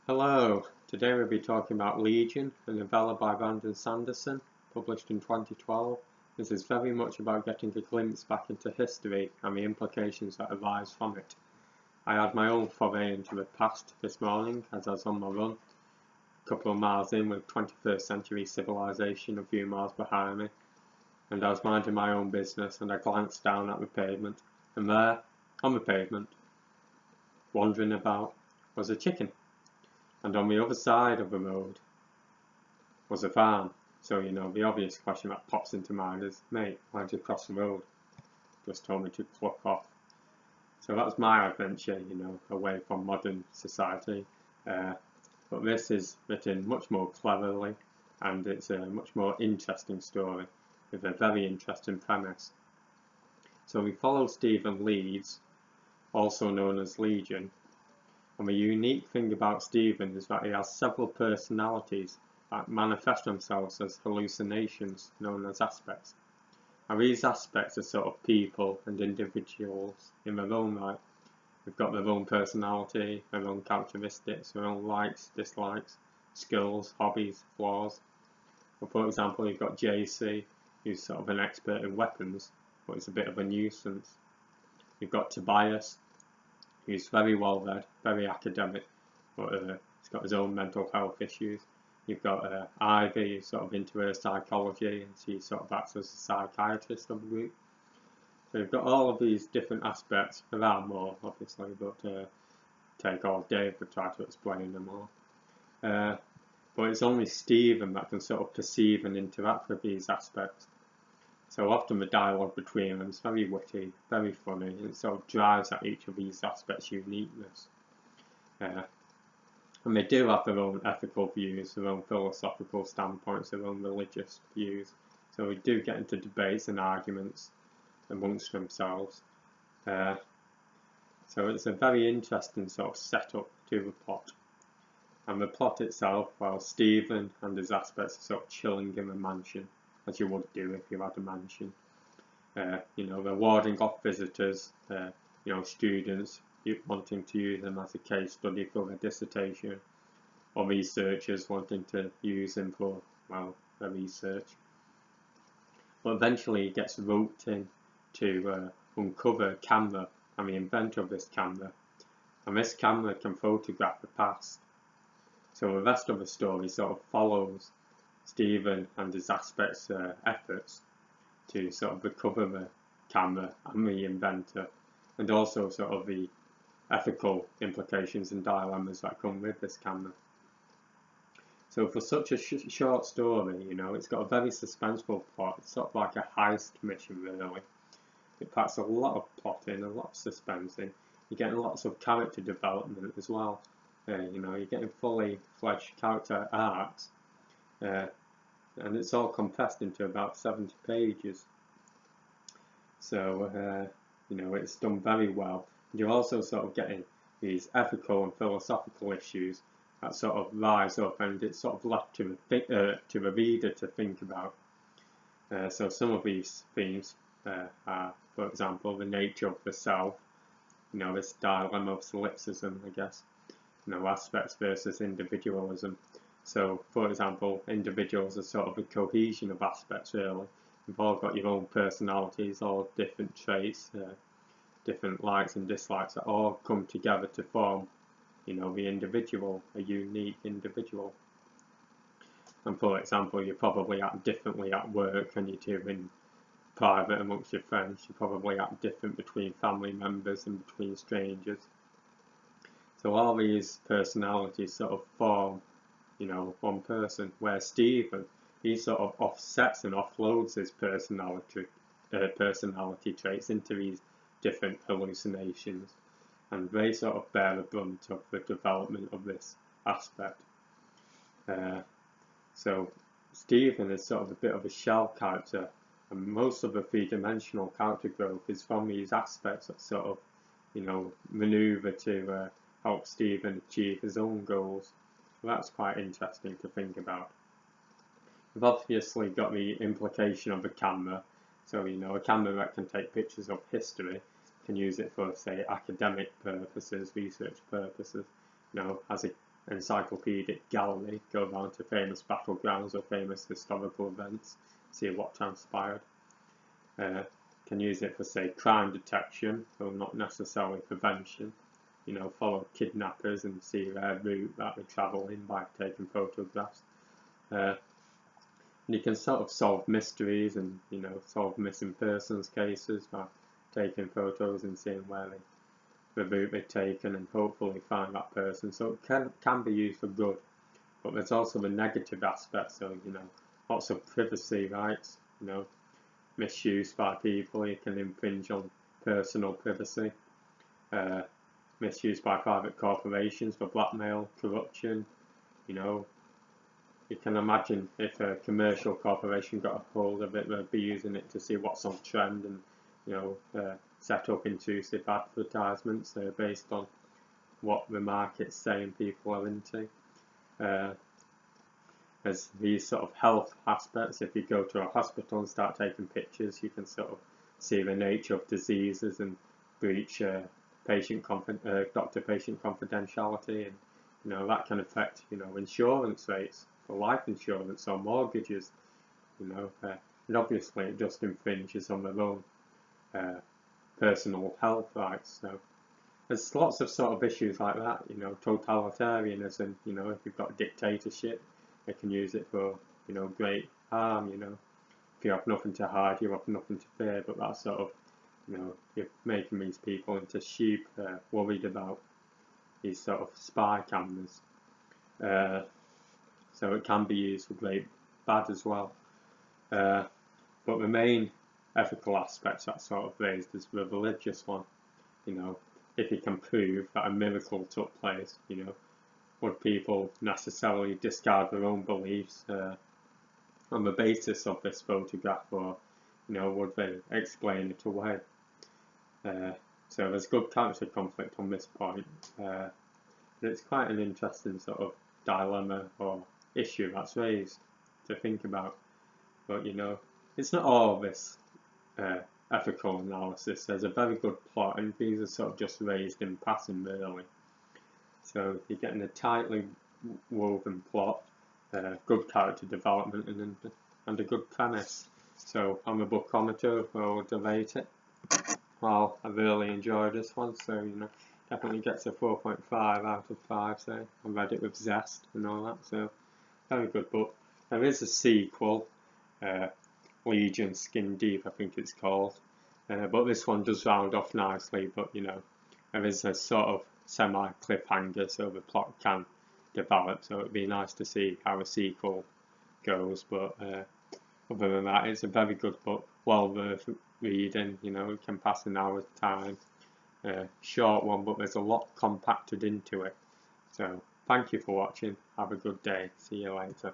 Hello, today we'll be talking about Legion, a novella by Brandon Sanderson, published in 2012. This is very much about getting a glimpse back into history and the implications that arise from it. I had my own foray into the past this morning as I was on my run, a couple of miles in with 21st century civilization a few miles behind me, and I was minding my own business and I glanced down at the pavement, and there, on the pavement, wandering about, was a chicken. And on the other side of the road was a farm. So, the obvious question that pops into mind is, mate, why'd you cross the road? Just told me to pluck off. So that's my adventure, away from modern society. But this is written much more cleverly, and it's a much more interesting story with a very interesting premise. So we follow Stephen Leeds, also known as Legion. And the unique thing about Stephen is that he has several personalities that manifest themselves as hallucinations, known as aspects. And these aspects are sort of people and individuals in their own right. They've got their own personality, their own characteristics, their own likes, dislikes, skills, hobbies, flaws. Well, for example, you've got JC, who's sort of an expert in weapons, but is a bit of a nuisance. You've got Tobias, who's very well read, very academic, but he's got his own mental health issues. You've got Ivy, who's sort of into her psychology, and she sort of acts as a psychiatrist of the group. So you've got all of these different aspects. There are more, obviously, but take all day if we try to explain them all. But it's only Stephen that can sort of perceive and interact with these aspects. So often the dialogue between them is very witty, very funny, and it sort of drives at each of these aspects' uniqueness. And they do have their own ethical views, their own philosophical standpoints, their own religious views. So we do get into debates and arguments amongst themselves. So it's a very interesting sort of setup to the plot. And the plot itself, well, Stephen and his aspects are sort of chilling in the mansion, as you would do if you had a mansion. They're warding off visitors, students wanting to use them as a case study for their dissertation, or researchers wanting to use them for, their research. But eventually he gets roped in to uncover a camera and the inventor of this camera. And this camera can photograph the past. So the rest of the story sort of follows Stephen and his aspects' efforts to sort of recover the camera and the inventor, and also sort of the ethical implications and dilemmas that come with this camera. So for such a short story, it's got a very suspenseful plot. It's sort of like a heist mission, really. It packs a lot of plot in, a lot of suspense in. You're getting lots of character development as well. You're getting fully fledged character arcs. And it's all compressed into about 70 pages. So, it's done very well. You're also sort of getting these ethical and philosophical issues that sort of rise up, and it's sort of left to the reader to think about. So some of these themes are, for example, the nature of the self, this dilemma of solipsism, I guess, aspects versus individualism. So, for example, individuals are sort of a cohesion of aspects, really. You've all got your own personalities, all different traits, different likes and dislikes that all come together to form, the individual, a unique individual. And for example, you probably act differently at work than you do in private amongst your friends. You probably act different between family members and between strangers. So all these personalities sort of form one person, where Stephen, he sort of offsets and offloads his personality traits into these different hallucinations, and they sort of bear the brunt of the development of this aspect. So Stephen is sort of a bit of a shell character, and most of the three-dimensional character growth is from these aspects that sort of, maneuver to help Stephen achieve his own goals. So that's quite interesting to think about. We've obviously got the implication of a camera. So, a camera that can take pictures of history, can use it for, say, academic purposes, research purposes, as a encyclopedic gallery, go around to famous battlegrounds or famous historical events, see what transpired. Can use it for, say, crime detection, though not necessarily prevention. You know, follow kidnappers and see their route that they travel in by taking photographs. And you can sort of solve mysteries and, you know, solve missing persons cases by taking photos and seeing where the route they've taken, and hopefully find that person. So it can be used for good, but there's also the negative aspects. So, you know, lots of privacy rights, you know, misuse by people. It can infringe on personal privacy. Misuse by private corporations for blackmail, corruption. You know, you can imagine if a commercial corporation got a hold of it, they'd be using it to see what's on trend and, you know, set up intrusive advertisements based on what the market's saying people are into. There's these sort of health aspects. If you go to a hospital and start taking pictures, you can sort of see the nature of diseases and breach doctor-patient confidentiality, and, you know, that can affect, you know, insurance rates for life insurance or mortgages. You know, and obviously it just infringes on their own personal health rights. So there's lots of sort of issues like that. You know, totalitarianism. You know, if you've got dictatorship, they can use it for, you know, great harm. You know, if you have nothing to hide, you have nothing to fear. But that sort of, you know, you're making these people into sheep, worried about these sort of spy cameras. So it can be used for great bad as well. But the main ethical aspects that sort of raised is the religious one. You know, if you can prove that a miracle took place, you know, would people necessarily discard their own beliefs on the basis of this photograph, or, you know, would they explain it away? So there's good character conflict on this point. It's quite an interesting sort of dilemma or issue that's raised to think about. But, you know, it's not all this ethical analysis. There's a very good plot, and these are sort of just raised in passing, really. So you're getting a tightly woven plot, good character development, and a good premise. So on the bookometer, I'll rate it. Well, I really enjoyed this one, so, you know, definitely gets a 4.5 out of 5. So I read it with zest and all that. So very good book. There is a sequel, Legion Skin Deep, I think it's called. But this one does round off nicely, but, you know, there is a sort of semi-cliffhanger, so the plot can develop, so it'd be nice to see how a sequel goes. But other than that, it's a very good book, well worth reading. You know, it can pass an hour's time. Short one, but there's a lot compacted into it. So thank you for watching. Have a good day. See you later.